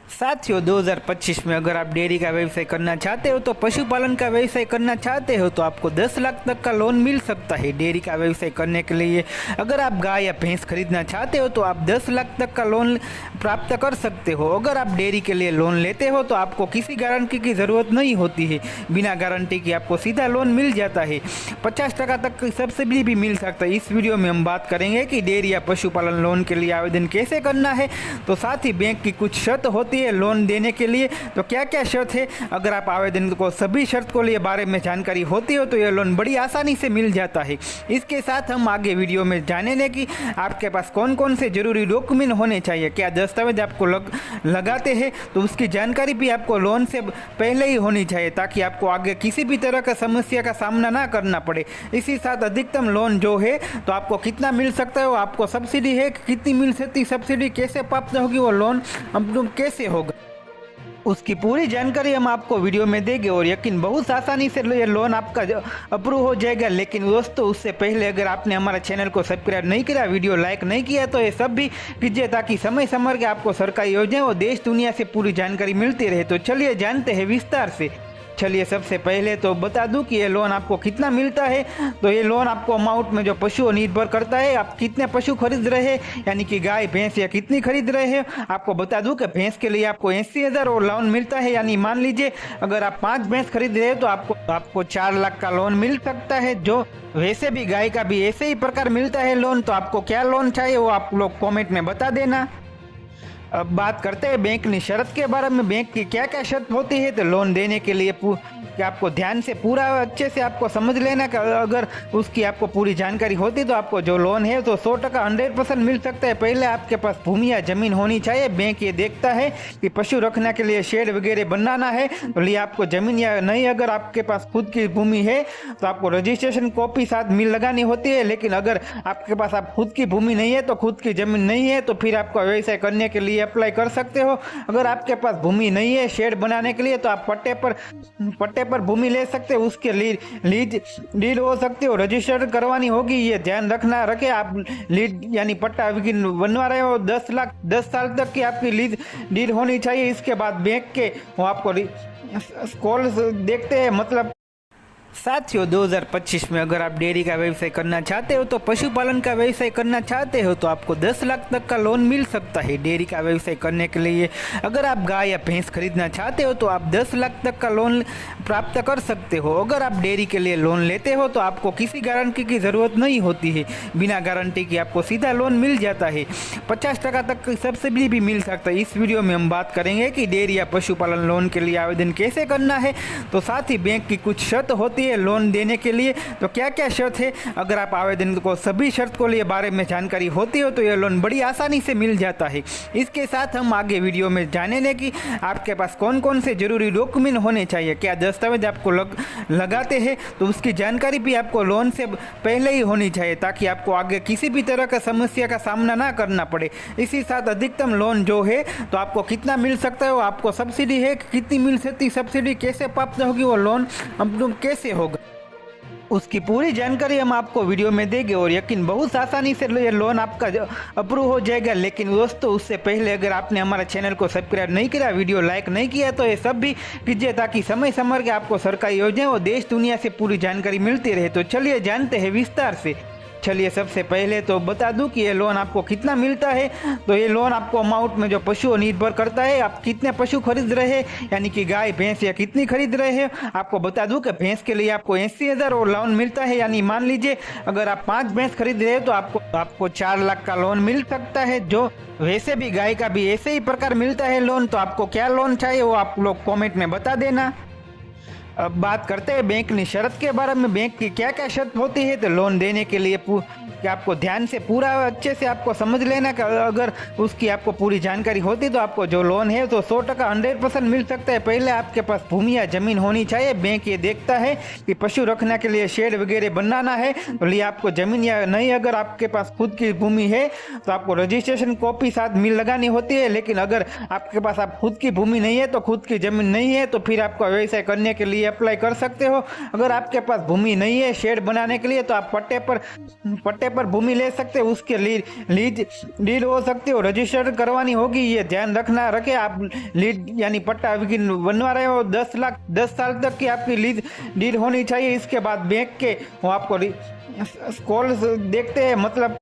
साथियों 2025 में अगर आप डेयरी का व्यवसाय करना चाहते हो तो पशुपालन का व्यवसाय करना चाहते हो तो आपको 10 लाख तक का लोन मिल सकता है डेयरी का व्यवसाय करने के लिए। अगर आप गाय या भैंस खरीदना चाहते हो तो आप 10 लाख तक का लोन प्राप्त कर सकते हो। अगर आप डेयरी के लिए लोन लेते हो तो आपको किसी गारंटी की ज़रूरत नहीं होती है, बिना गारंटी की आपको सीधा लोन मिल जाता है। 50% तक की सब्सिडी भी मिल सकता है। इस वीडियो में हम बात करेंगे कि डेयरी या पशुपालन लोन के लिए आवेदन कैसे करना है, तो साथ ही बैंक की कुछ शर्त होती है लोन देने के लिए, तो क्या क्या शर्त है। अगर आप आवेदन को सभी शर्त को लिए बारे में जानकारी होती हो तो यह लोन बड़ी आसानी से मिल जाता है। इसके साथ हम आगे वीडियो में जानेंगे कि आपके पास कौन कौन से जरूरी डॉक्यूमेंट होने चाहिए, क्या दस्तावेज आपको लगाते हैं, तो उसकी जानकारी भी आपको लोन से पहले ही होनी चाहिए ताकि आपको आगे किसी भी तरह का समस्या का सामना ना करना पड़े। इसी साथ अधिकतम लोन जो है तो आपको कितना मिल सकता है, वो आपको सब्सिडी है कितनी मिल सकती, सब्सिडी कैसे प्राप्त होगी, वो लोन कैसे होगा, उसकी पूरी जानकारी हम आपको वीडियो में देंगे। और यकीन बहुत आसानी से ये लोन आपका अप्रूव हो जाएगा। लेकिन दोस्तों उससे पहले अगर आपने हमारा चैनल को सब्सक्राइब नहीं किया, वीडियो लाइक नहीं किया, तो ये सब भी कीजिए ताकि समय समय के आपको सरकारी योजनाएं और देश दुनिया से पूरी जानकारी मिलती रहे। तो चलिए जानते हैं विस्तार से। चलिए सबसे पहले तो बता दूं कि ये लोन आपको कितना मिलता है। तो ये लोन आपको अमाउंट में जो पशु निर्भर करता है, आप कितने पशु खरीद रहे हैं, यानी कि गाय भैंस या कितनी खरीद रहे हैं। आपको बता दूं कि भैंस के लिए आपको 80,000 और लोन मिलता है, यानी मान लीजिए अगर आप 5 भैंस खरीद रहे हैं तो आपको 4 लाख का लोन मिल सकता है। जो वैसे भी गाय का भी ऐसे ही प्रकार मिलता है लोन। तो आपको क्या लोन चाहिए वो आप लोग कॉमेंट में बता देना। अब बात करते हैं बैंक की शर्त के बारे में। बैंक की क्या क्या शर्त होती है, तो लोन देने के लिए कि आपको ध्यान से पूरा अच्छे से आपको समझ लेना कि अगर उसकी आपको पूरी जानकारी होती तो आपको जो लोन है तो 100% 100% मिल सकता है। पहले आपके पास भूमि या जमीन होनी चाहिए। बैंक ये देखता है कि पशु रखने के लिए शेड वगैरह बनाना है तो लिए आपको जमीन या नहीं, अगर आपके पास खुद की भूमि है तो आपको रजिस्ट्रेशन कॉपी साथ मिल लगानी होती है। लेकिन अगर आपके पास आप खुद की भूमि नहीं है तो खुद की जमीन नहीं है तो फिर आपको व्यवसाय करने के लिए अप्लाई कर सकते हो। अगर आपके पास भूमि नहीं है शेड बनाने के लिए तो आप पट्टे पर भूमि ले सकते हो, उसके लीज डील हो सकती है, रजिस्टर करवानी होगी। ये ध्यान रखे आप लीज यानी पट्टा बनवा रहे हो 10 साल तक की आपकी लीज डील होनी चाहिए। इसके बाद बैंक के वो आपको कॉल देखते हैं। मतलब साथियों 2025 में अगर आप डेयरी का व्यवसाय करना चाहते हो तो पशुपालन का व्यवसाय करना चाहते हो तो आपको 10 लाख तक का लोन मिल सकता है डेयरी का व्यवसाय करने के लिए। अगर आप गाय या भैंस खरीदना चाहते हो तो आप 10 लाख तक का लोन प्राप्त कर सकते हो। अगर आप डेयरी के लिए लोन लेते हो तो आपको किसी गारंटी की ज़रूरत नहीं होती है, बिना गारंटी की आपको सीधा लोन मिल जाता है। 50% तक की सब्सिडी भी मिल सकता है। इस वीडियो में हम बात करेंगे कि डेयरी या पशुपालन लोन के लिए आवेदन कैसे करना है, तो साथ ही बैंक की कुछ शर्त होती है लोन देने के लिए। तो क्या क्या शर्त है, अगर आप आवेदन को सभी शर्त को लिए बारे में जानकारी होती हो तो यह लोन बड़ी आसानी से मिल जाता है। इसके साथ हम आगे वीडियो में जानेंगे कि आपके पास कौन कौन से जरूरी डॉक्यूमेंट होने चाहिए, क्या दस्तावेज आपको लगाते हैं, तो उसकी जानकारी भी आपको लोन से पहले ही होनी चाहिए ताकि आपको आगे किसी भी तरह का समस्या का सामना ना करना पड़े। इसी साथ अधिकतम लोन जो है तो आपको कितना मिल सकता है, वो आपको सब्सिडी है कितनी मिल सकती, सब्सिडी कैसे प्राप्त होगी, वो लोन कैसे होगा, उसकी पूरी जानकारी हम आपको वीडियो में देंगे। और यकीन बहुत आसानी से ये लोन आपका अप्रूव हो जाएगा। लेकिन दोस्तों उससे पहले अगर आपने हमारा चैनल को सब्सक्राइब नहीं किया, वीडियो लाइक नहीं किया, तो ये सब भी कीजिए ताकि समय समय के आपको सरकारी योजनाएं और देश दुनिया से पूरी जानकारी मिलती रहे। तो चलिए जानते हैं विस्तार से। चलिए सबसे पहले तो बता दूं कि ये लोन आपको कितना मिलता है। तो ये लोन आपको अमाउंट में जो पशु निर्भर करता है, आप कितने पशु खरीद रहे हैं, यानी कि गाय भैंस या कितनी खरीद रहे हैं। आपको बता दूं कि भैंस के लिए आपको 80,000 और लोन मिलता है, यानी मान लीजिए अगर आप 5 भैंस खरीद रहे हैं तो आपको 4 लाख का लोन मिल सकता है। जो वैसे भी गाय का भी ऐसे ही प्रकार मिलता है लोन। तो आपको क्या लोन चाहिए वो आप लोग कॉमेंट में बता देना। अब बात करते हैं बैंक की शर्त के बारे में। बैंक की क्या क्या शर्त होती है, तो लोन देने के लिए कि आपको ध्यान से पूरा अच्छे से आपको समझ लेना कि अगर उसकी आपको पूरी जानकारी होती तो आपको जो लोन है तो 100% 100% मिल सकता है। पहले आपके पास भूमि या जमीन होनी चाहिए। बैंक ये देखता है कि पशु रखने के लिए शेड वगैरह बनाना है तो लिए आपको जमीन या नहीं, अगर आपके पास खुद की भूमि है तो आपको रजिस्ट्रेशन कॉपी साथ मिल लगानी होती है। लेकिन अगर आपके पास आप खुद की भूमि नहीं है तो खुद की जमीन नहीं है तो फिर आपको व्यवसाय करने के लिए अप्लाई कर सकते हो। अगर आपके पास भूमि नहीं है शेड बनाने के लिए तो आप पट्टे पर भूमि ले सकते हो, उसके लीज डीड हो सकती हो, रजिस्टर करवानी होगी। ये ध्यान रखें आप लीज यानी पट्टा बनवा रहे हो 10 साल तक की आपकी लीज डीड होनी चाहिए। इसके बाद बैंक के वो आपको कॉल देखते हैं, मतलब